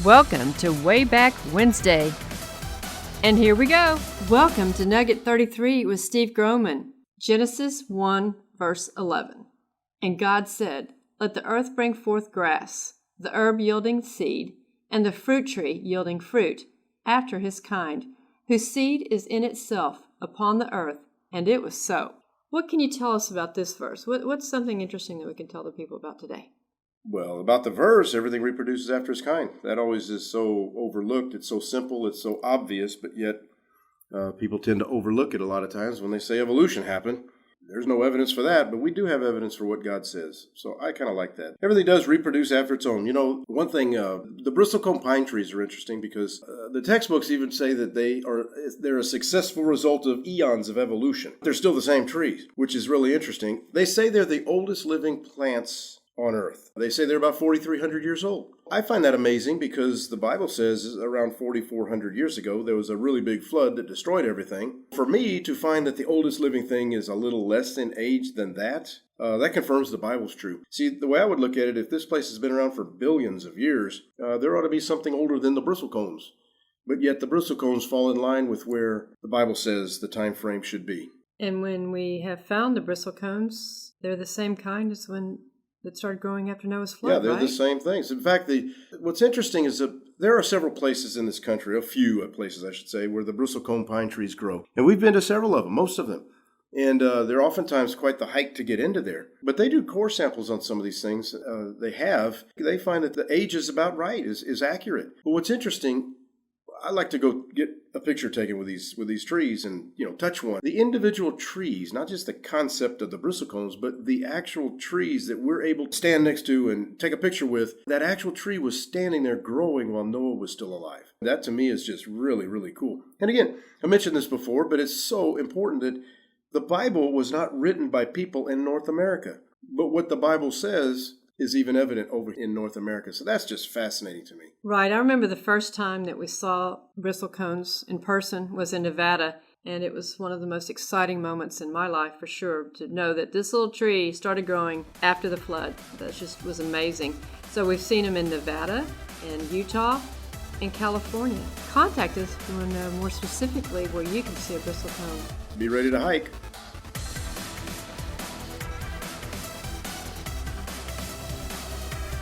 Welcome to Way Back Wednesday. And here we go. Welcome to Nugget 33 with Steve Groman. Genesis 1, verse 11. And God said, "Let the earth bring forth grass, the herb yielding seed, and the fruit tree yielding fruit, after his kind, whose seed is in itself upon the earth." And it was so. What can you tell us about this verse? What's something interesting that we can tell the people about today? Well, about the verse, everything reproduces after its kind. That always is so overlooked. It's so simple. It's so obvious, but yet people tend to overlook it a lot of times when they say evolution happened. There's no evidence for that, but we do have evidence for what God says. So I kind of like that. Everything does reproduce after its own. You know, one thing, the bristlecone pine trees are interesting because the textbooks even say that they're a successful result of eons of evolution. They're still the same trees, which is really interesting. They say they're the oldest living plants on Earth. They say they're about 4,300 years old. I find that amazing because the Bible says around 4,400 years ago, there was a really big flood that destroyed everything. For me to find that the oldest living thing is a little less in age than that confirms the Bible's true. See, the way I would look at it, if this place has been around for billions of years, there ought to be something older than the bristlecones. But yet the bristlecones fall in line with where the Bible says the time frame should be. And when we have found the bristlecones, they're the same kind as when that started growing after Noah's flood, Yeah, they're right? the same things. In fact, what's interesting is that there are several places in this country, a few places I should say, where the bristlecone pine trees grow. And we've been to several of them, most of them. And they're oftentimes quite the hike to get into there. But they do core samples on some of these things. They find that the age is about right, is accurate. But what's interesting, I like to go get a picture taken with these trees and, touch one. The individual trees, not just the concept of the bristlecones, but the actual trees that we're able to stand next to and take a picture with, that actual tree was standing there growing while Noah was still alive. That to me is just really, really cool. And again, I mentioned this before, but it's so important that the Bible was not written by people in North America. But what the Bible says is even evident over in North America. So that's just fascinating to me. Right. I remember the first time that we saw bristlecones in person was in Nevada, and it was one of the most exciting moments in my life for sure to know that this little tree started growing after the flood. That just was amazing. So we've seen them in Nevada and Utah and California. Contact us if you want to know more specifically where you can see a bristlecone. Be ready to hike.